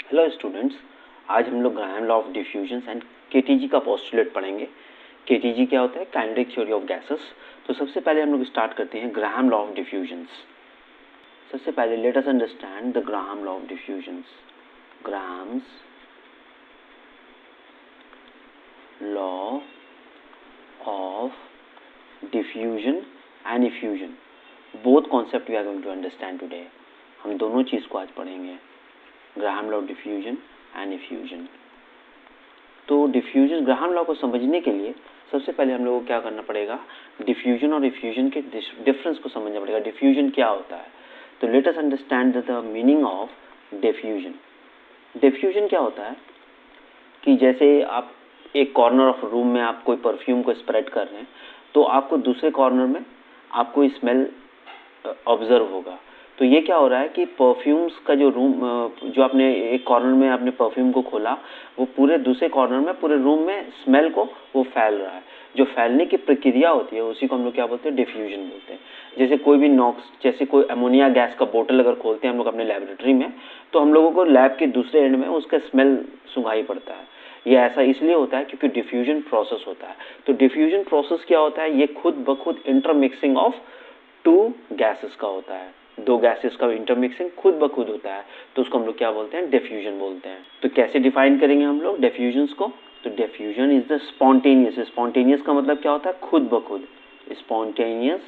Hello students, आज हम लोग Graham law of diffusion and KTG का पोस्टुलेट पढ़ेंगे। केटीजी क्या होता है? Kinetic theory of gases. तो सबसे पहले हम लोग स्टार्ट करते हैं ग्राहम लॉ ऑफ डिफ्यूजन्स। सबसे पहले let us understand the Graham law of diffusions. Graham's law of diffusion and effusion, both concept we are going to understand today. हम दोनों चीज को आज पढ़ेंगे, Graham law of diffusion and effusion. तो diffusion Graham law को समझने के लिए सबसे पहले हम लोगों को क्या करना पड़ेगा? डिफ्यूजन और इफ्यूजन के डिफरेंस को समझना पड़ेगा। डिफ्यूजन क्या होता है? तो let us understand the meaning of diffusion. Diffusion क्या होता है कि जैसे आप एक कॉर्नर ऑफ रूम में आप कोई परफ्यूम को स्प्रेड कर रहे हैं, तो आपको दूसरे कॉर्नर में आपको स्मेल ऑब्जर्व होगा। तो ये क्या हो रहा है कि परफ्यूम्स का जो रूम, जो आपने एक कॉर्नर में आपने परफ्यूम को खोला, वो पूरे दूसरे कॉर्नर में पूरे रूम में स्मेल को वो फैल रहा है। जो फैलने की प्रक्रिया होती है उसी को हम लोग क्या बोलते हैं? डिफ्यूजन बोलते हैं। जैसे कोई भी नॉक्स, जैसे कोई अमोनिया गैस का बोतल अगर खोलते हैं हम लोग अपने लेबोरेटरी में, तो हम लोगों को लैब के दूसरे एंड में उसका स्मेल सुंघाई पड़ता है। ये ऐसा इसलिए होता है क्योंकि डिफ्यूजन प्रोसेस होता है। तो डिफ्यूजन प्रोसेस क्या होता है? ये खुद ब खुद इंटरमिक्सिंग ऑफ टू गैसेस का होता है। दो गैसेस का इंटरमिक्सिंग खुद ब खुद होता है, तो उसको हम लोग क्या बोलते हैं? डिफ्यूजन बोलते हैं। तो कैसे डिफाइन करेंगे हम लोग डिफ्यूजन्स को? तो diffusion is the spontaneous. Spontaneous का मतलब क्या होता है? खुद ब खुद। Spontaneous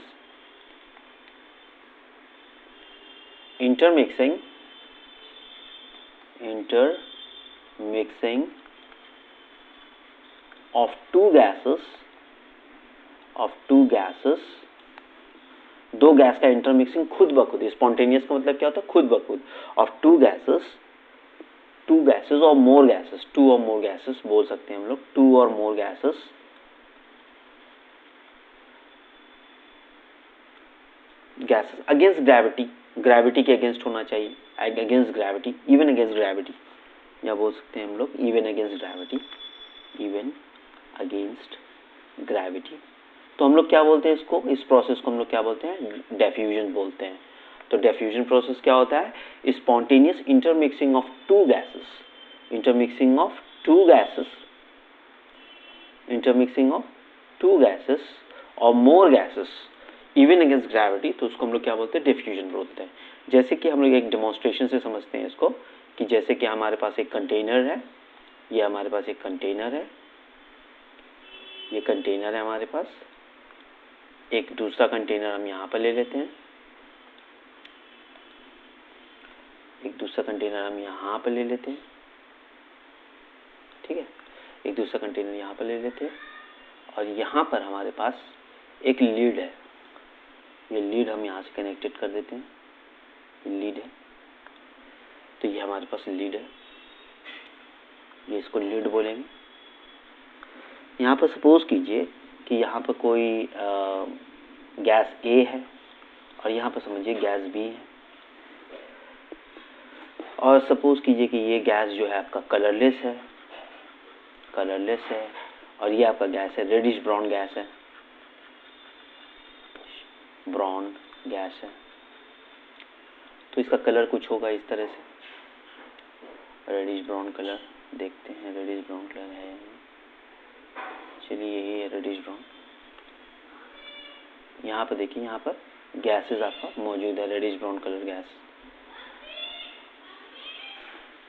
intermixing of two gases, दो गैस का इंटरमिक्सिंग खुद ब खुद। स्पॉन्टेनियस का मतलब क्या होता है? खुद ब खुद। ऑफ टू गैसेस और मोर गैसेस, टू और मोर गैसेस बोल सकते हैं हम लोग। टू और more gases against gravity, gravity के अगेंस्ट होना चाहिए, against gravity, even against gravity, या बोल सकते हैं हम लोग even against gravity, even against gravity. तो हम लोग क्या बोलते हैं इसको? इस प्रोसेस को हम लोग क्या बोलते हैं? डिफ्यूजन बोलते हैं। तो डिफ्यूजन प्रोसेस क्या होता है? Spontaneous intermixing of two gases, intermixing of two gases और more gases even against gravity, तो उसको हम लोग क्या बोलते हैं? डिफ्यूजन बोलते हैं। जैसे कि हम लोग एक डेमोन्स्ट्रेशन से समझते हैं इसको, कि जैसे कि हमारे पास एक कंटेनर है, ये हमारे पास एक कंटेनर है, ये कंटेनर है हमारे पास। एक दूसरा कंटेनर हम यहाँ पर ले लेते हैं, एक दूसरा कंटेनर हम यहाँ पर ले लेते हैं, ठीक है। एक दूसरा कंटेनर यहाँ पर ले लेते हैं, और यहाँ पर हमारे पास एक लीड है। ये लीड हम यहाँ से कनेक्टेड कर देते हैं, ये लीड है। तो ये हमारे पास लीड है, ये इसको लीड बोलेंगे। यहाँ पर सपोज कीजिए कि यहाँ पर कोई गैस ए है, और यहाँ पर समझिए गैस बी है। और सपोज कीजिए कि ये गैस जो है आपका कलरलेस है, और ये आपका गैस है रेडिश ब्राउन गैस है, ब्राउन गैस है। तो इसका कलर कुछ होगा इस तरह से, रेडिश ब्राउन कलर। देखते हैं रेडिश ब्राउन कलर है, चलिए यही है रेडिश ब्राउन। यहाँ पर देखिए, यहाँ पर गैसेस आपका मौजूद है, रेडिश ब्राउन कलर गैस।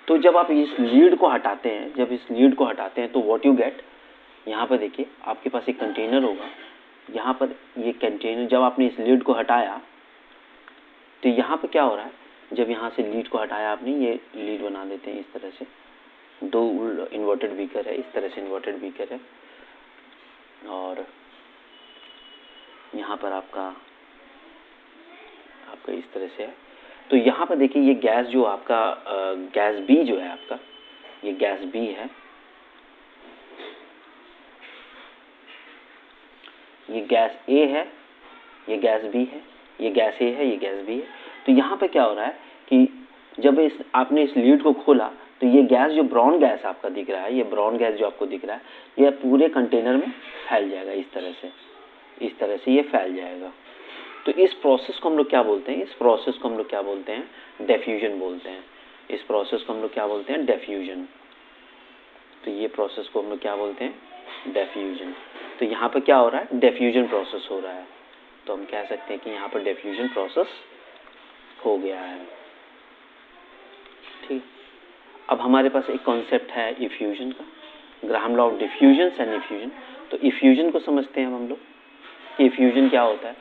तो जब आप इस लीड को हटाते हैं, तो व्हाट यू गेट, यहाँ पर देखिए आपके पास एक कंटेनर होगा। यहाँ पर ये कंटेनर, जब आपने इस लीड को हटाया, तो यहाँ पर क्या हो रहा है? जब यहाँ से लीड को हटाया आपने, ये लीड बना देते हैं इस तरह से। दो इन्वर्टेड बीकर है, इस तरह से इन्वर्टेड बीकर है, और यहाँ पर आपका इस तरह से है। तो यहाँ पर देखिए ये गैस जो आपका गैस बी जो है आपका, ये गैस बी है, ये गैस ए है, ये गैस बी है, ये गैस ए है, ये गैस बी है। तो यहाँ पे क्या हो रहा है कि जब आपने इस लीड को खोला, तो ये गैस जो ब्राउन गैस आपका दिख रहा है, ये ब्राउन गैस जो आपको दिख रहा है, ये पूरे कंटेनर में फैल जाएगा इस तरह से ये फैल जाएगा। तो इस प्रोसेस को हम लोग क्या बोलते हैं? इस प्रोसेस को हम लोग क्या बोलते हैं? डिफ्यूजन बोलते हैं। इस प्रोसेस को हम लोग क्या बोलते हैं, डिफ्यूजन। तो ये प्रोसेस को हम लोग क्या बोलते हैं, डिफ्यूजन। तो यहाँ पर क्या हो रहा है, डिफ्यूजन प्रोसेस हो रहा है। तो हम कह सकते हैं कि यहाँ पर डिफ्यूजन प्रोसेस हो गया है। ठीक, अब हमारे पास एक कॉन्सेप्ट है इफ्यूजन का, Graham law of diffusion and effusion. तो इफ्यूजन को समझते हैं हम लोग कि इफ्यूजन क्या होता है।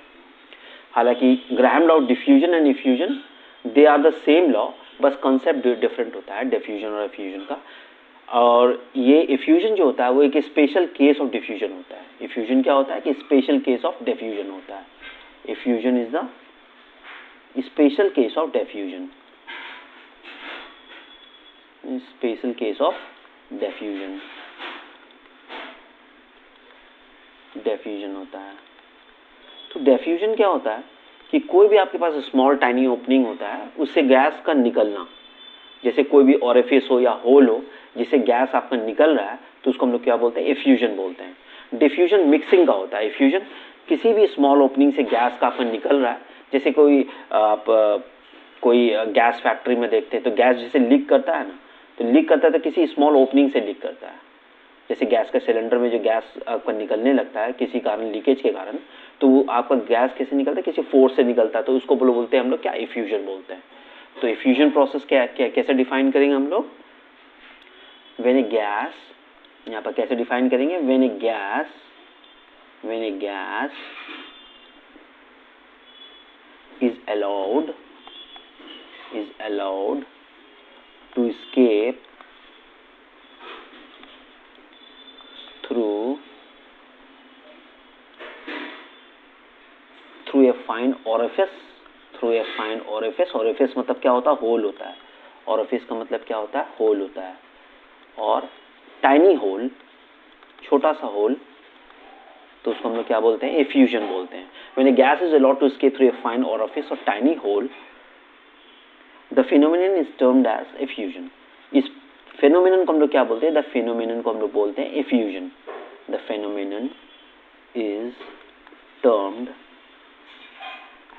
हालांकि Graham law of diffusion and effusion they are the same law, बस कॉन्सेप्ट डिफरेंट होता है डिफ्यूजन और इफ्यूजन का। और ये इफ्यूजन जो होता है वो एक स्पेशल केस ऑफ डिफ्यूजन होता है। इफ्यूजन क्या होता है कि स्पेशल केस ऑफ डिफ्यूजन होता है। Effusion is the special case of diffusion, special case of diffusion, diffusion होता है। तो डिफ्यूजन क्या होता है कि कोई भी आपके पास स्मॉल टाइनी ओपनिंग होता है, उससे गैस का निकलना, जैसे कोई भी ओरिफिस हो या होल हो जिससे गैस आपका निकल रहा है, तो उसको हम लोग क्या बोलते हैं, इफ्यूजन बोलते हैं। डिफ्यूजन मिक्सिंग का होता है। इफ्यूजन किसी भी स्मॉल ओपनिंग से गैस का आपका निकल रहा है, जैसे कोई गैस फैक्ट्री में देखते हैं तो गैस जैसे लीक करता है ना, तो लीक करता है तो किसी स्मॉल ओपनिंग से लीक करता है। जैसे गैस का सिलेंडर में जो गैस आपका निकलने लगता है किसी कारण, लीकेज के कारण, तो वो आपका गैस कैसे निकलता है, किसी फोर्स से निकलता है, तो उसको बोलते हैं हम लोग क्या, इफ्यूजन बोलते हैं। तो इफ्यूजन प्रोसेस कैसे डिफाइन करेंगे हम लोग, व्हेन ए गैस, यहाँ पर कैसे डिफाइन करेंगे, when A gas is allowed to escape through a fine orifice, orifice मतलब क्या होता है, होल होता है। orifice का मतलब क्या होता है, होल होता है। और टाइनी होल, छोटा सा होल, तो उसको हम लोग क्या बोलते हैं, इफ्यूजन बोलते हैं। When a gas is allowed to escape through a fine orifice or tiny hole, the phenomenon is termed as effusion. इस phenomenon को हम लोग क्या बोलते हैं, the phenomenon को हम लोग बोलते हैं effusion. The phenomenon is termed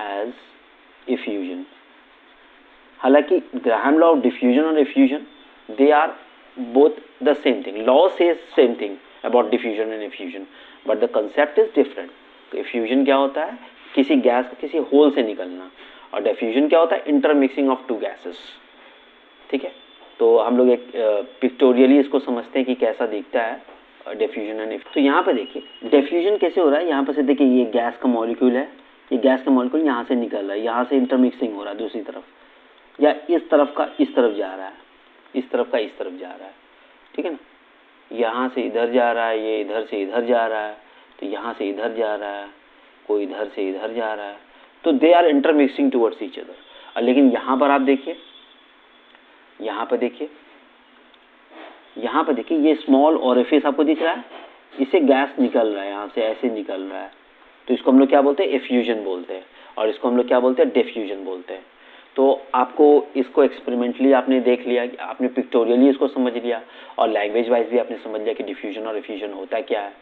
as effusion. हालांकि ग्राहम लॉ ऑफ डिफ्यूजन और effusion, they are both the same thing. Law says same thing about diffusion and effusion, but the concept is different. Effusion क्या होता है, किसी gas का किसी whole से निकलना, और डिफ्यूजन क्या होता है, इंटरमिक्सिंग ऑफ टू गैसेस। ठीक है, तो हम लोग एक पिक्टोरियली इसको समझते हैं कि कैसा दिखता है डिफ्यूजन एंड इफ्यूजन। तो यहाँ पे देखिए डिफ्यूजन कैसे हो रहा है, यहाँ पे से देखिए ये गैस का मॉलिक्यूल है, ये गैस का मॉलिक्यूल यहाँ से निकल रहा है, यहाँ से इंटरमिक्सिंग हो रहा है दूसरी तरफ, या इस तरफ का इस तरफ जा रहा है, इस तरफ का इस तरफ जा रहा है। ठीक है ना, यहाँ से इधर जा रहा है, ये इधर से इधर जा रहा है, तो यहाँ से इधर जा रहा है, कोई इधर से इधर जा रहा है, तो they are intermixing towards each other. लेकिन यहाँ पर आप देखिए, यहाँ पर देखिए, यहाँ पर देखिए, ये स्मॉल ओरिफिस आपको दिख रहा है, इससे गैस निकल रहा है, यहाँ से ऐसे निकल रहा है, तो इसको हम लोग क्या बोलते हैं, इफ्यूजन बोलते हैं, और इसको हम लोग क्या बोलते हैं, डिफ्यूजन बोलते हैं। तो आपको इसको एक्सपेरिमेंटली आपने देख लिया, आपने पिक्टोरियली इसको समझ लिया, और लैंग्वेज वाइज भी आपने समझ लिया कि डिफ्यूजन और इफ्यूजन होता क्या है।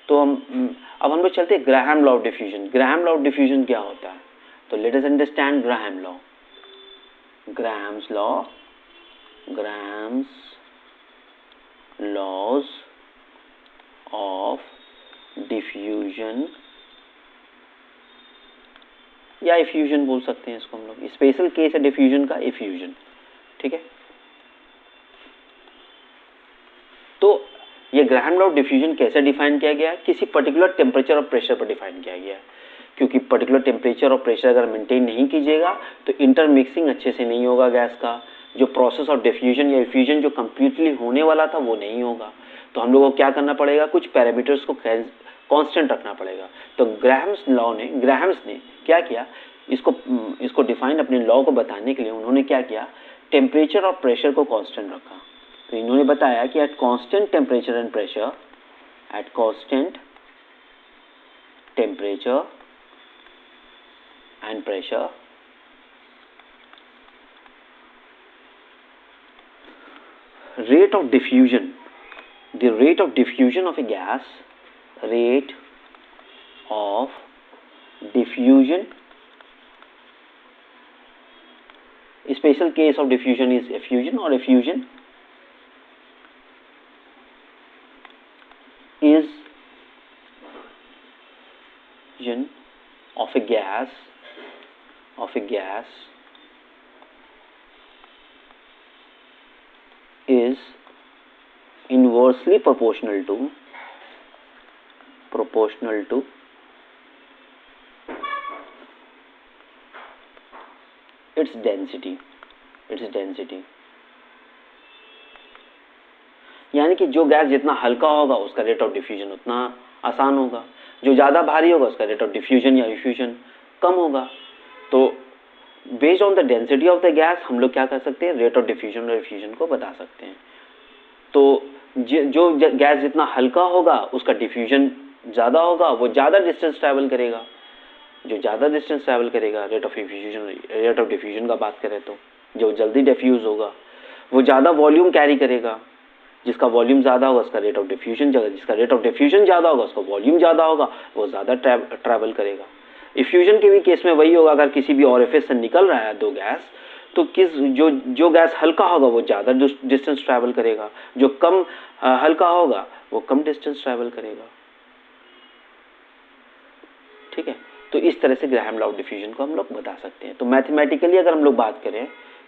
तो अब हम लोग चलते हैं Graham law of diffusion. Graham law of diffusion क्या होता है, तो let us understand Graham law. Graham's laws of diffusion या इफ्यूजन बोल सकते हैं इसको हम लोग, स्पेशल केस है डिफ्यूजन का, इफ्यूजन। ठीक है, तो ये ग्राहम लॉ ऑफ डिफ्यूजन कैसे डिफाइन किया गया है, किसी पर्टिकुलर टेम्परेचर और प्रेशर पर डिफाइन किया गया है, क्योंकि पर्टिकुलर टेम्परेचर और प्रेशर अगर मेंटेन नहीं कीजिएगा तो इंटरमिक्सिंग अच्छे से नहीं होगा गैस का, जो प्रोसेस ऑफ डिफ्यूजन या इफ्यूजन जो कंप्लीटली होने वाला था वो नहीं होगा। तो हम लोगों को क्या करना पड़ेगा, कुछ पैरामीटर्स को कांस्टेंट रखना पड़ेगा। तो ग्राहम्स ने क्या किया, इसको डिफाइन अपने लॉ को बताने के लिए उन्होंने क्या किया, टेम्परेचर और प्रेशर को कांस्टेंट रखा। तो इन्होंने बताया कि at constant temperature and pressure, at constant temperature and pressure, rate of diffusion, the rate of diffusion of a gas, rate of diffusion Special case of diffusion is effusion, or effusion is diffusion of a gas is inversely proportional to its density. यानी कि जो gas जितना हल्का होगा उसका rate of diffusion उतना आसान होगा, जो ज़्यादा भारी होगा उसका रेट ऑफ डिफ्यूजन या इफ्यूजन कम होगा। तो based on the density of the gas हम लोग क्या कर सकते हैं, रेट ऑफ डिफ्यूजन और इफ्यूजन को बता सकते हैं। तो जो गैस जितना हल्का होगा उसका डिफ्यूजन ज़्यादा होगा, वो ज़्यादा डिस्टेंस ट्रैवल करेगा। जो ज़्यादा डिस्टेंस ट्रैवल करेगा, रेट ऑफ डिफ्यूजन का बात करें तो जो जल्दी डिफ्यूज होगा वो ज़्यादा वॉल्यूम कैरी करेगा। जिसका वॉल्यूम ज़्यादा होगा उसका रेट ऑफ डिफ्यूजन ज़्यादा, जिसका रेट ऑफ डिफ्यूजन ज़्यादा होगा उसका वॉल्यूम ज़्यादा होगा, वो ज़्यादा ट्रैवल करेगा। इफ्यूजन के भी केस में वही होगा, अगर किसी भी ओरिफिस से निकल रहा है दो गैस, तो जो गैस हल्का होगा वो ज़्यादा डिस्टेंस ट्रैवल करेगा, जो कम हल्का होगा वो कम डिस्टेंस ट्रैवल करेगा। ठीक है, तो इस तरह से ग्राहम लॉ ऑफ डिफ्यूजन को हम लोग बता सकते हैं। तो मैथमेटिकली अगर हम लोग बात करें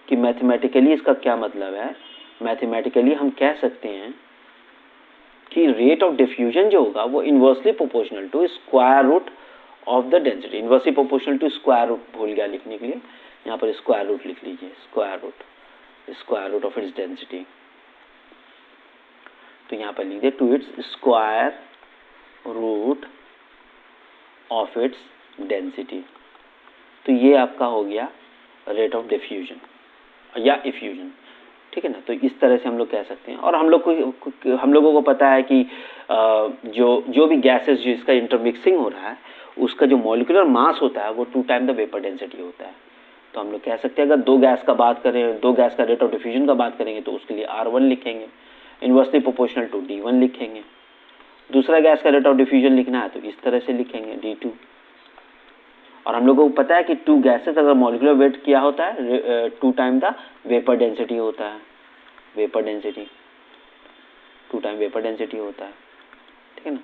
कि मैथमेटिकली इसका क्या मतलब है, मैथमेटिकली हम कह सकते हैं कि रेट ऑफ डिफ्यूजन जो होगा वो inversely proportional to square root of the density. Inversely proportional to square root, भूल गया लिखने के लिए, यहाँ पर स्क्वायर रूट लिख लीजिए, square root of its density. तो यहाँ पर लिख दे to its square root of its density. तो ये आपका हो गया रेट ऑफ डिफ्यूजन या इफ्यूजन। ठीक है ना, तो इस तरह से हम लोग कह सकते हैं। और हम लोगों को पता है कि जो भी गैसेस जिसका इंटरमिक्सिंग हो रहा है उसका जो मॉलिक्यूलर मास होता है वो 2 टाइम द वेपर डेंसिटी होता है। तो हम लोग कह सकते हैं अगर दो गैस का बात करें, दो गैस का रेट ऑफ डिफ्यूजन का बात करेंगे तो उसके लिए R1 लिखेंगे, इनवर्सली प्रोपोर्शनल टू D1 लिखेंगे। दूसरा गैस का रेट ऑफ डिफ्यूजन लिखना है तो इस तरह से लिखेंगे D2। और हम लोगों को पता है कि 2 गैसेस अगर मॉलिक्यूलर वेट किया होता है 2 टाइम द वेपर डेंसिटी होता है, vapour density 2 time vapour density होता है। ठीक है ना,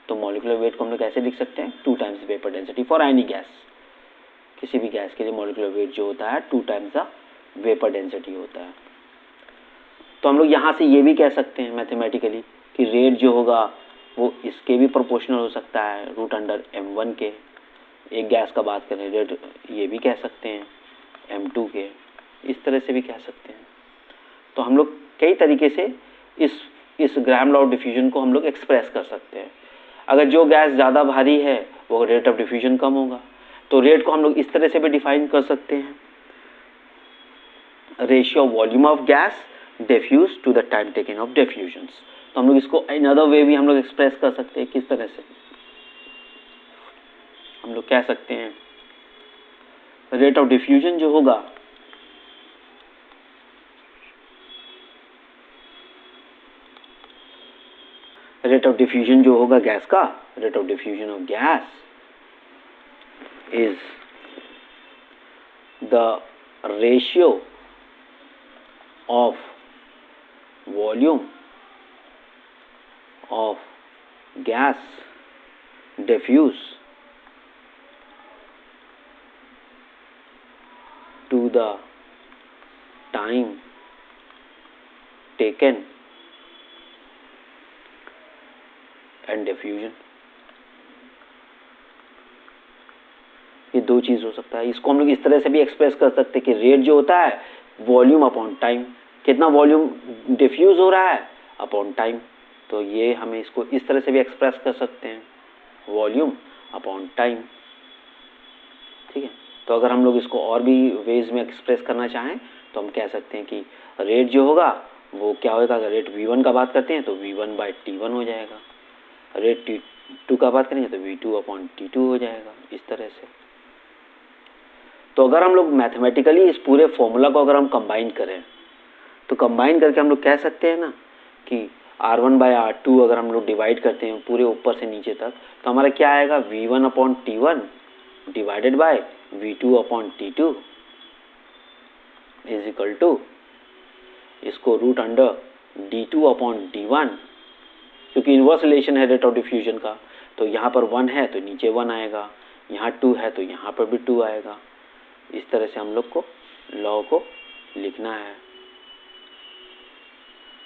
तो मॉलिक्यूलर वेट को हम लोग कैसे लिख सकते हैं, 2 times vapour density for any gas. किसी भी गैस के लिए मॉलिक्यूलर वेट जो होता है 2 टाइम्स द वेपर डेंसिटी होता है। तो हम लोग यहाँ से ये भी कह सकते हैं मैथमेटिकली कि रेट जो होगा वो इसके भी प्रोपोर्शनल हो सकता है, रूट अंडर m1 के। एक गैस का बात करें रेट ये भी कह सकते हैं m2 के, इस तरह से भी कह सकते हैं। तो हम लोग कई तरीके से इस ग्राहम लॉ ऑफ डिफ्यूजन को हम लोग एक्सप्रेस कर सकते हैं। अगर जो गैस ज़्यादा भारी है वो रेट ऑफ डिफ्यूजन कम होगा, तो रेट को हम लोग इस तरह से भी डिफाइन कर सकते हैं, ratio of volume of gas diffuse to the time taken of diffusion. तो हम लोग इसको इन अदर वे भी हम लोग एक्सप्रेस कर सकते हैं। किस तरह से हम लोग कह सकते हैं, रेट ऑफ डिफ्यूजन जो होगा गैस का, rate of diffusion of gas is the ratio of volume of gas diffuse to the time taken and diffusion. ये दो चीज हो सकता है। इसको हम लोग इस तरह से भी एक्सप्रेस कर सकते हैं कि रेट जो होता है वॉल्यूम अपॉन टाइम, कितना वॉल्यूम डिफ्यूज हो रहा है अपॉन टाइम। तो ये हमें इसको इस तरह से भी एक्सप्रेस कर सकते हैं, वॉल्यूम अपॉन टाइम। ठीक है, तो अगर हम लोग इसको और भी वेज में एक्सप्रेस करना चाहें तो हम कह सकते हैं कि रेट जो होगा वो क्या होगा, अगर रेट V1 का बात करते हैं तो V1/T1 हो जाएगा, रेट T2 का बात करेंगे तो V2/T2 हो जाएगा, इस तरह से। तो अगर हम लोग मैथमेटिकली इस पूरे फॉर्मूला को अगर हम कंबाइन करें तो कंबाइन करके हम लोग कह सकते हैं ना कि R1/R2 अगर हम लोग डिवाइड करते हैं पूरे ऊपर से नीचे तक तो हमारा क्या आएगा, V1/T1 divided by V2/T2 is equal to, इसको root under d2 upon d1, क्योंकि इनवर्स रिलेशन है रेट ऑफ डिफ्यूजन का, तो यहाँ पर 1 है तो नीचे 1 आएगा, यहाँ 2 है तो यहाँ पर भी 2 आएगा। इस तरह से हम लोग को लॉ को लिखना है,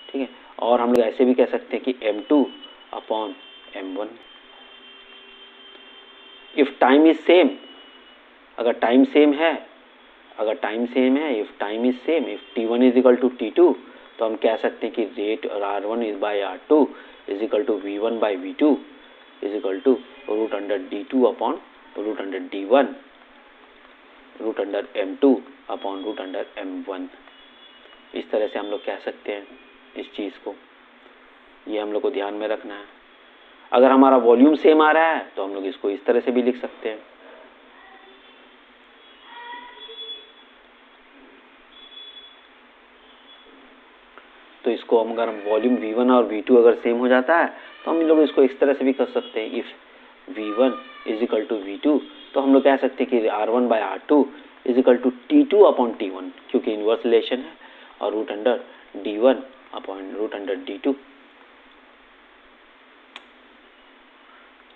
ठीक है। और हम लोग ऐसे भी कह सकते हैं कि m2 upon m1। If time is same, अगर टाइम सेम है, if time is same, if t1 is equal to t2, तो हम कह सकते हैं कि रेट r1 is by r2 is equal to v1 by v2 is equal to root under d2 upon root under d1 root under m2 upon root under m1। इस तरह से हम लोग कह सकते हैं इस चीज़ को, ये हम लोग को ध्यान में रखना है। अगर हमारा वॉल्यूम सेम आ रहा है तो हम लोग इसको इस तरह से भी लिख सकते हैं। तो इसको हम अगर वॉल्यूम v1 और v2 अगर सेम हो जाता है तो हम लोग इसको इस तरह से भी कर सकते हैं। If v1 is equal to v2, तो हम लोग कह सकते हैं कि r1 by r2 is equal to t2 upon t1, क्योंकि इनवर्स रिलेशन है, और root under d1 upon root under d2।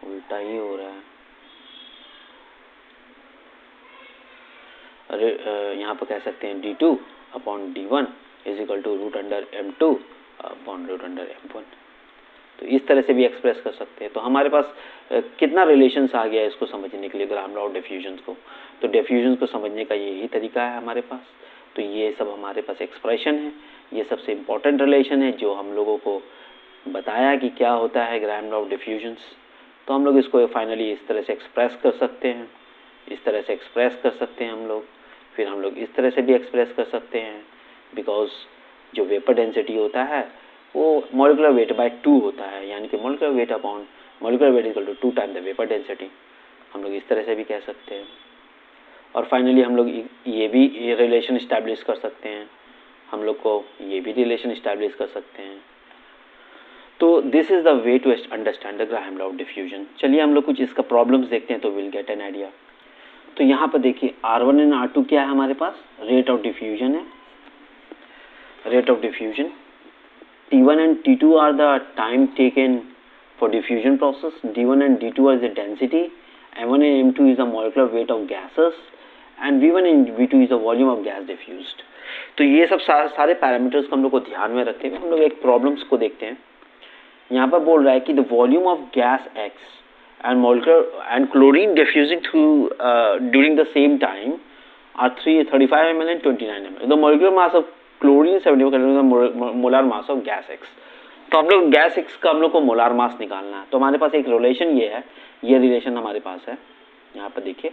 उल्टा ही हो रहा है। अरे यहाँ पर कह सकते हैं d2 upon d1 is equal to root under m2 upon root under m1। तो इस तरह से भी एक्सप्रेस कर सकते हैं। तो हमारे पास कितना रिलेशंस आ गया है इसको समझने के लिए ग्राहम लॉ ऑफ डिफ्यूजन को। तो डिफ्यूजन को समझने का यही तरीका है हमारे पास। तो ये सब हमारे पास एक्सप्रेशन है, ये सबसे इम्पोर्टेंट रिलेशन है जो हम लोगों को बताया कि क्या होता है ग्राहम लॉ ऑफ डिफ्यूजन्स। तो हम लोग इसको फाइनली इस तरह से एक्सप्रेस कर सकते हैं, इस तरह से एक्सप्रेस कर सकते हैं हम लोग। फिर हम लोग इस तरह से भी एक्सप्रेस कर सकते हैं, बिकॉज जो वेपर डेंसिटी होता है वो मॉलिक्यूलर वेट बाय 2 होता है, यानी कि molecular weight upon molecular weight equal to 2 time the vapour density. हम लोग इस तरह से भी कह सकते हैं। और फाइनली हम लोग ये भी रिलेशन इस्टेब्लिश कर सकते हैं, हम लोग को ये भी रिलेशन इस्टेब्लिश कर सकते हैं। तो this is the way to understand the Graham law of diffusion. चलिए हम लोग कुछ इसका प्रॉब्लम्स देखते हैं तो विल गेट एन आइडिया। तो यहाँ पर देखिए R1 एंड R2 क्या है हमारे पास, रेट ऑफ डिफ्यूजन है, rate of diffusion. T1 and T2 are the time taken for diffusion process. D1 and D2 are the density. M1 and M2 is the molecular weight of gases, and V1 and V2 is the volume of gas diffused. तो ये सब सारे parameters को हम लोग को ध्यान में रखते हुए हम लोग एक प्रॉब्लम्स को देखते हैं। यहाँ पर बोल रहा है कि the volume of gas X and molecular and chlorine diffusing through during the same time are 35 ml and 29 ml. The molecular mass of chlorine 75 molar mass of gas X. तो हम लोग गैस X का हम लोग को molar mass निकालना है। तो हमारे पास एक रिलेशन ये है, ये रिलेशन हमारे पास है। यहाँ पर देखिए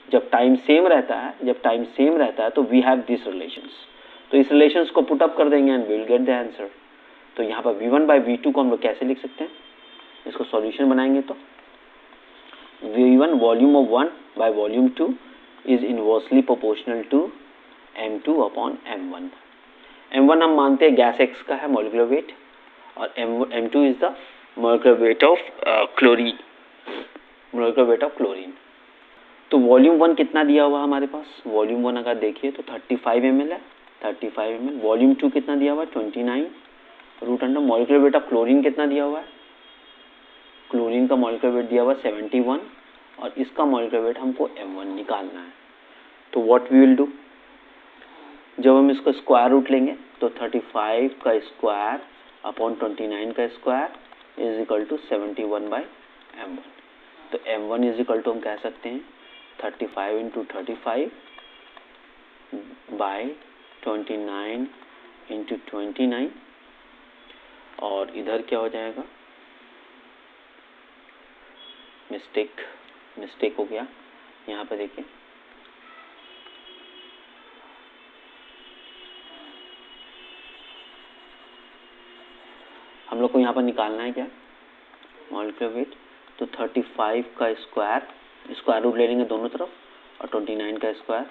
जब टाइम सेम रहता है तो वी हैव दिस रिलेशंस। तो इस रिलेशंस को पुट अप कर देंगे and we will get the answer. तो यहाँ पर V1 बाई V2 को हम लोग कैसे लिख सकते हैं, इसको सॉल्यूशन बनाएंगे तो V1 volume of 1 by volume 2 is inversely proportional to M2 upon M1। M1 हम मानते हैं गैस X का है मॉलिक्यूलर वेट, और M2 is the molecular weight of chlorine, molecular weight of chlorine. तो वॉल्यूम 1 कितना दिया हुआ हमारे पास, वॉल्यूम 1 अगर देखिए तो 35 ml है, 35 ml। वॉल्यूम 2 कितना दिया हुआ है 29 root under molecular weight of chlorine कितना दिया हुआ है, क्लोरीन का मॉलिक्यूलर वेट दिया हुआ है 71, और इसका मॉलिक्यूलर वेट हमको M1 निकालना है। तो व्हाट वी विल डू, जब हम इसको स्क्वायर रूट लेंगे तो 35 का स्क्वायर अपॉन 29 का square is equal to 71 by M1। तो M1 इज इक्वल टू हम कह सकते हैं 35 इंटू 35 बाई 29 इंटू 29, और इधर क्या हो जाएगा, मिस्टेक हो गया यहाँ पे देखिए, हम लोग को यहाँ पर निकालना है क्या मॉलिक्यूलर वेट। तो 35 का स्क्वायर रूट ले लेंगे दोनों तरफ, और 29 का square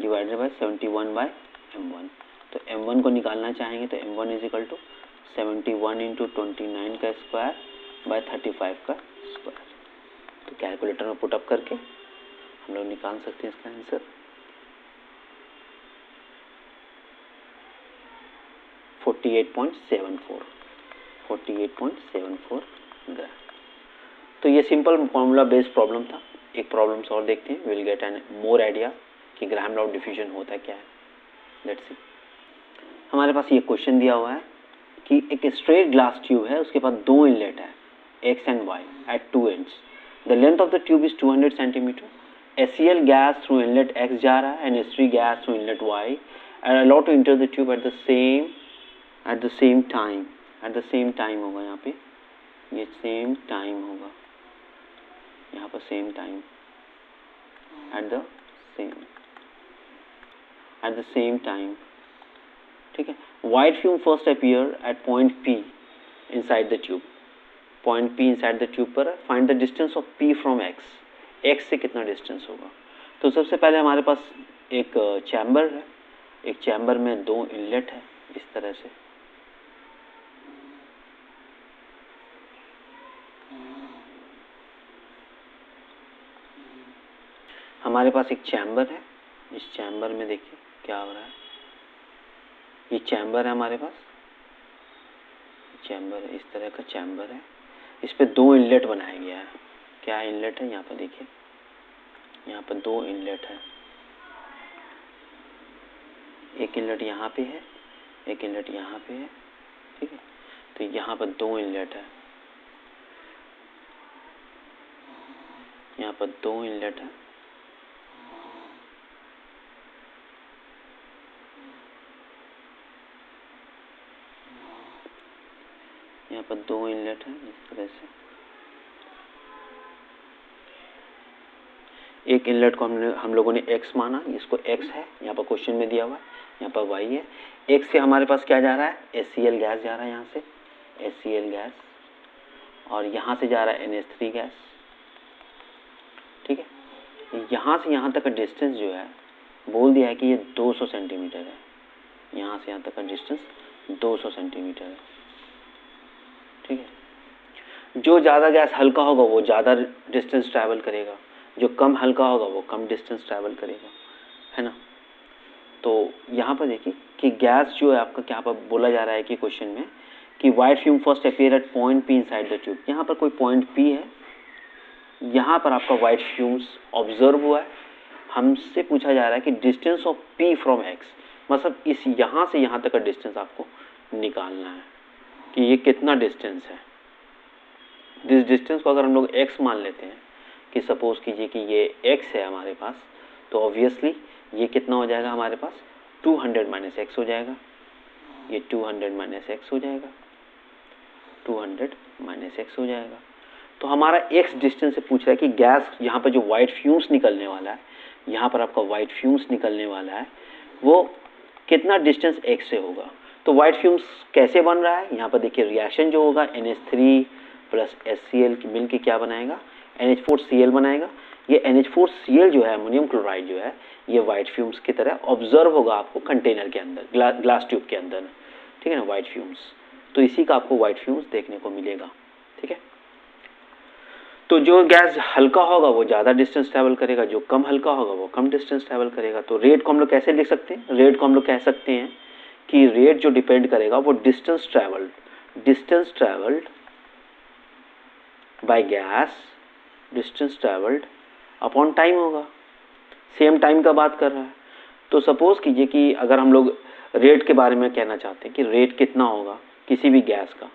divided by 71 bye M1। तो M1 को निकालना चाहेंगे तो M1 is equal to 71 into 29 का स्क्वायर बाय 35 का स्क्वायर। तो कैलकुलेटर में पुटअप करके हम लोग निकाल सकते हैं इसका आंसर। 48.74 ग्राम। तो ये सिंपल फॉर्मूला बेस्ड प्रॉब्लम था। एक प्रॉब्लम और देखते हैं, will get an more idea कि ग्राहम लॉ ऑफ डिफ्यूजन होता क्या है। Let's see. हमारे पास ये क्वेश्चन दिया हुआ है कि एक स्ट्रेट ग्लास ट्यूब है, उसके पास दो इनलेट है X and Y at two ends. The length of the tube is 200 centimetre. HCl gas through inlet X जा रहा है and H3 gas through inlet Y and allowed to enter the tube at the same time होगा यहाँ पे, ये same time होगा यहाँ पर, same time at the same time. ठीक है। White fume first appear at point P inside the tube. Point P inside the tube पर find the distance of P from X। X से कितना distance होगा। तो सबसे पहले हमारे पास एक चैम्बर है, एक चैम्बर में दो इनलेट है इस तरह से। हमारे पास एक चैम्बर है, इस चैम्बर में देखिए क्या हो रहा है। ये चैम्बर है हमारे पास, चैम्बर इस तरह का चैम्बर है, इस पे दो इनलेट बनाया गया है। क्या इनलेट है यहाँ पर देखिए, यहाँ पर दो इनलेट है, एक इनलेट यहाँ पे है, एक इनलेट यहाँ पे है। ठीक है। तो यहाँ पर दो इनलेट है, यहाँ पर दो इनलेट है। यहाँ पर दो इनलेट है इस तरह से। एक इनलेट को हम लोगों ने x माना, इसको x है, यहाँ पर क्वेश्चन में दिया हुआ है, यहाँ पर y है। x से हमारे पास क्या जा रहा है, HCl गैस जा रहा है यहाँ से, HCl गैस, और यहाँ से जा रहा है NH3 गैस। ठीक है। यहाँ से यहाँ तक का डिस्टेंस जो है बोल दिया है कि ये 200 सेंटीमीटर है, यहाँ से यहाँ तक का डिस्टेंस 200 सेंटीमीटर है। ठीक है। जो ज़्यादा गैस हल्का होगा वो ज़्यादा डिस्टेंस ट्रैवल करेगा, जो कम हल्का होगा वो कम डिस्टेंस ट्रैवल करेगा, है ना। तो यहाँ पर देखिए कि गैस जो है आपका क्या पर बोला जा रहा है कि क्वेश्चन में कि white fume first appear at point P inside the tube. यहाँ पर कोई पॉइंट P है, यहाँ पर आपका वाइट फ्यूम्स ऑब्जर्व हुआ है। हमसे पूछा जा रहा है कि distance of P from X, मतलब इस यहाँ से यहाँ तक का डिस्टेंस आपको निकालना है कि ये कितना डिस्टेंस है। दिस डिस्टेंस को अगर हम लोग x मान लेते हैं कि सपोज कीजिए कि ये x है हमारे पास, तो ऑब्वियसली ये कितना हो जाएगा हमारे पास 200 माइनस एक्स हो जाएगा, ये 200 माइनस एक्स हो जाएगा, 200 माइनस एक्स हो जाएगा। तो हमारा x डिस्टेंस से पूछ रहा है कि गैस यहाँ पर जो वाइट फ्यूम्स निकलने वाला है, यहाँ पर आपका वाइट फ्यूम्स निकलने वाला है, वो कितना डिस्टेंस x से होगा। तो वाइट फ्यूम्स कैसे बन रहा है, यहाँ पर देखिए रिएक्शन जो होगा NH3 प्लस HCl मिल के क्या बनाएगा, NH4Cl बनाएगा। ये NH4Cl जो है अमोनियम क्लोराइड जो है, ये वाइट फ्यूम्स की तरह ऑब्जर्व होगा आपको कंटेनर के अंदर, ग्लास ट्यूब के अंदर। ठीक है ना, वाइट फ्यूम्स। तो इसी का आपको वाइट फ्यूम्स देखने को मिलेगा। ठीक है। तो जो गैस हल्का होगा वो ज़्यादा डिस्टेंस ट्रैवल करेगा, जो कम हल्का होगा वो कम डिस्टेंस ट्रैवल करेगा। तो रेट को हम लोग कैसे लिख सकते हैं, रेट को हम लोग कह सकते हैं कि रेट जो डिपेंड करेगा वो distance travelled by gas, distance travelled upon time होगा। सेम टाइम का बात कर रहा है। तो सपोज कीजिए कि अगर हम लोग रेट के बारे में कहना चाहते हैं कि रेट कितना होगा किसी भी गैस का,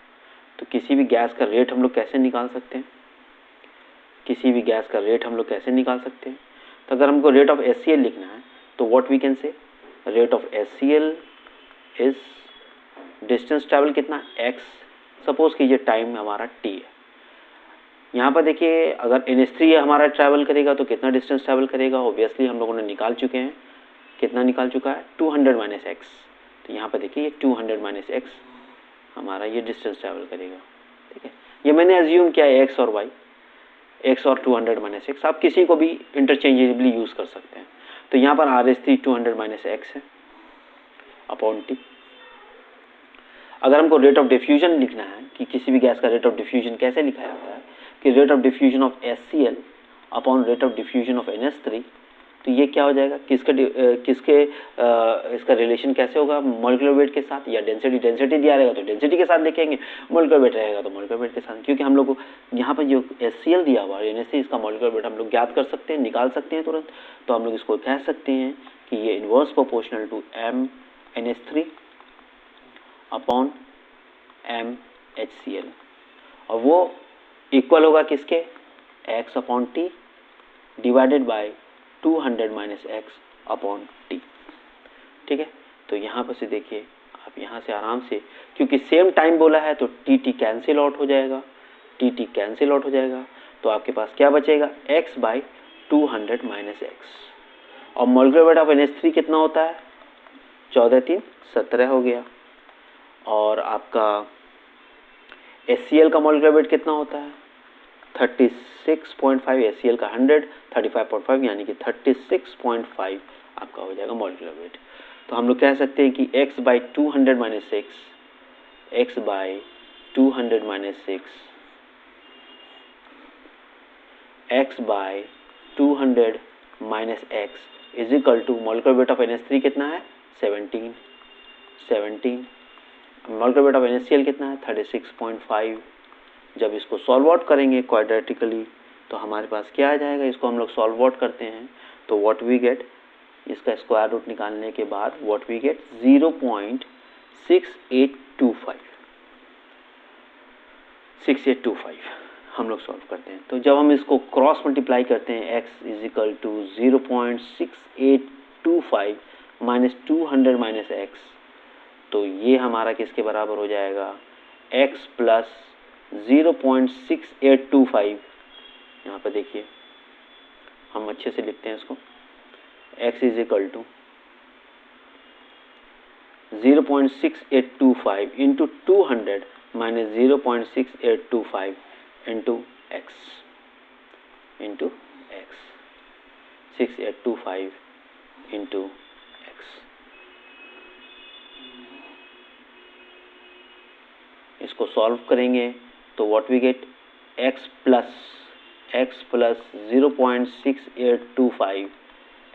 तो किसी भी गैस का रेट हम लोग कैसे निकाल सकते हैं, किसी भी गैस का रेट हम लोग कैसे निकाल सकते हैं। तो अगर हमको रेट ऑफ HCl लिखना है तो what we can say, rate of HCl is distance travel कितना x, सपोज कीजिए टाइम हमारा t है। यहाँ पर देखिए अगर NH3 हमारा ट्रैवल करेगा तो कितना डिस्टेंस ट्रैवल करेगा, ऑब्वियसली हम लोगों ने निकाल चुके हैं। कितना निकाल चुका है, 200 माइनस एक्स। तो यहाँ पर देखिए 200 माइनस एक्स हमारा ये डिस्टेंस ट्रैवल करेगा। ठीक है। ये मैंने एज्यूम किया है x और y, x और 200 माइनस एक्स, आप किसी को भी इंटरचेंजेबली यूज़ कर सकते हैं। तो यहाँ पर RH3 200 माइनस एक्स है अपॉन टी। अगर हमको रेट ऑफ डिफ्यूजन लिखना है कि किसी भी गैस का रेट ऑफ डिफ्यूजन कैसे लिखा जाता है कि rate of diffusion of HCl upon rate of diffusion of NH3, तो ये क्या हो जाएगा, किसके इसका रिलेशन कैसे होगा मॉलिक्यूलर वेट के साथ, या डेंसिटी दिया रहेगा तो डेंसिटी के साथ लिखेंगे, मॉलिक्यूलर वेट रहेगा तो मॉलिक्यूलर वेट के साथ, क्योंकि हम लोग को यहाँ पर जो HCl दिया हुआ है NaC, इसका मॉलिक्यूलर वेट हम लोग ज्ञात कर सकते हैं, निकाल सकते हैं तुरंत। तो हम लोग इसको कह सकते हैं कि ये inverse proportional to MnH3 upon MHCl, और वो इक्वल होगा किसके, x upon t divided by 200 minus x upon t. ठीक है, तो यहाँ पर से देखिए आप यहाँ से आराम से, क्योंकि सेम टाइम बोला है तो टी कैंसिल आउट हो जाएगा, टी कैंसिल आउट हो जाएगा, तो आपके पास क्या बचेगा, x बाई 200 माइनस एक्स, और मॉलिक्यूलर वेट ऑफ NH3 कितना होता है, 14×3 17 हो गया, और आपका HCl का मॉलिक्यूलर वेट कितना होता है 36.5, HCl का 100 35.5, यानी कि 36.5 आपका हो जाएगा मॉलिक्यूलर वेट। तो हम लोग कह सकते हैं कि x by 200 minus x, x by 200 minus x, x by 200 minus x is equal to molecular weight of NH3 कितना है 17, मॉलिक्यूलर वेट ऑफ NaCl कितना है 36.5। जब इसको सॉल्व आउट करेंगे क्वाड्रेटिकली तो हमारे पास क्या आ जाएगा, इसको हम लोग सॉल्व आउट करते हैं तो व्हाट वी गेट, इसका स्क्वायर रूट निकालने के बाद व्हाट वी गेट 0.6825 हम लोग सॉल्व करते हैं। तो जब हम इसको क्रॉस मल्टीप्लाई करते हैं x is equal to 0.6825 minus 200 minus x, तो ये हमारा किसके बराबर हो जाएगा, x प्लस 0.6825, यहाँ पर देखिए हम अच्छे से लिखते हैं इसको, x is equal to 0.6825 into 200 minus 0.6825 into x 6825 into x। इसको सॉल्व करेंगे तो what we get, x plus 0.6825,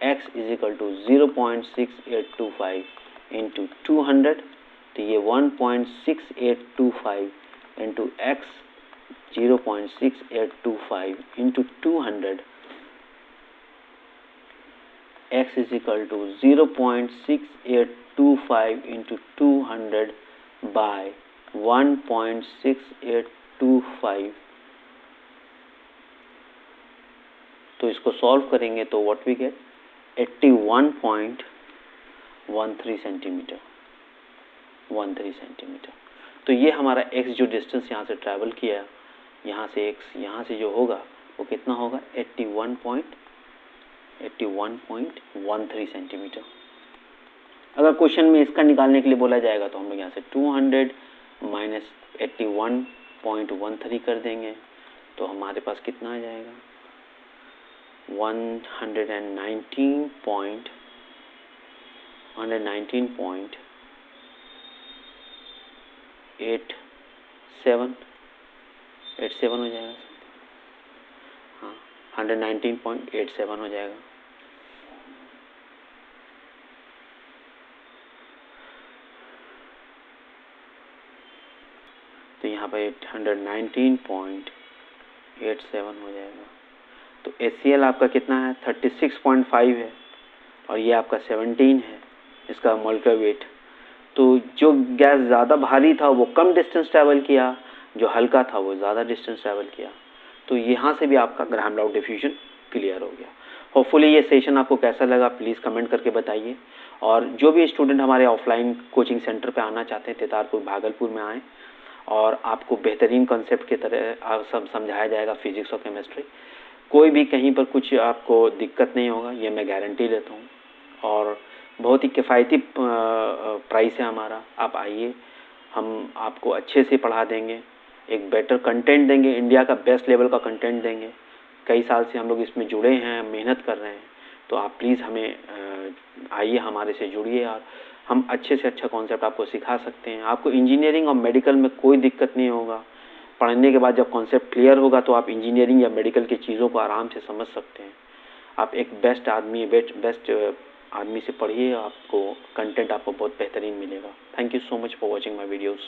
x is equal to 0.6825 into 200, तो ये 1.6825 into x 0.6825 into 200, x is equal to 0.6825 into 200 by 1.6825। तो इसको सॉल्व करेंगे तो what we get 81.13 centimetre, 13 centimetre. तो ये हमारा x जो डिस्टेंस यहाँ से ट्रैवल किया, यहाँ से x यहाँ से जो होगा वो कितना होगा 81.13 सेंटीमीटर। अगर क्वेश्चन में इसका निकालने के लिए बोला जाएगा तो हम लोग यहाँ से 200 माइनस 81.13 कर देंगे, तो हमारे पास कितना आ जाएगा 119.87 हो जाएगा, हाँ 119.87 हो जाएगा। तो यहाँ पर 119.87 हो जाएगा। तो HCl आपका कितना है 36.5 है और ये आपका 17 है इसका मॉलिक्यूलर वेट। तो जो गैस ज़्यादा भारी था वो कम डिस्टेंस ट्रैवल किया, जो हल्का था वो ज़्यादा डिस्टेंस ट्रैवल किया। तो यहाँ से भी आपका ग्राहम लॉ डिफ्यूजन क्लियर हो गया। होपफुली ये सेशन आपको कैसा लगा प्लीज़ कमेंट करके बताइए, और जो भी स्टूडेंट हमारे ऑफलाइन कोचिंग सेंटर पे आना चाहते हैं तेतारपुर भागलपुर में आएँ, और आपको बेहतरीन कॉन्सेप्ट की तरह सब समझाया जाएगा फिजिक्स और केमिस्ट्री। कोई भी कहीं पर कुछ आपको दिक्कत नहीं होगा, ये मैं गारंटी लेता हूँ, और बहुत ही किफ़ायती प्राइस है हमारा। आप आइए, हम आपको अच्छे से पढ़ा देंगे, एक बेटर कंटेंट देंगे, इंडिया का बेस्ट लेवल का कंटेंट देंगे। कई साल से हम लोग इसमें जुड़े हैं, मेहनत कर रहे हैं, तो आप प्लीज़ हमें आइए, हमारे से जुड़िए, और हम अच्छे से अच्छा कॉन्सेप्ट आपको सिखा सकते हैं। आपको इंजीनियरिंग और मेडिकल में कोई दिक्कत नहीं होगा। पढ़ने के बाद जब कॉन्सेप्ट क्लियर होगा तो आप इंजीनियरिंग या मेडिकल की चीज़ों को आराम से समझ सकते हैं। आप एक बेस्ट आदमी से पढ़िए, आपको कंटेंट आपको बहुत बेहतरीन मिलेगा। Thank you so much for watching my videos.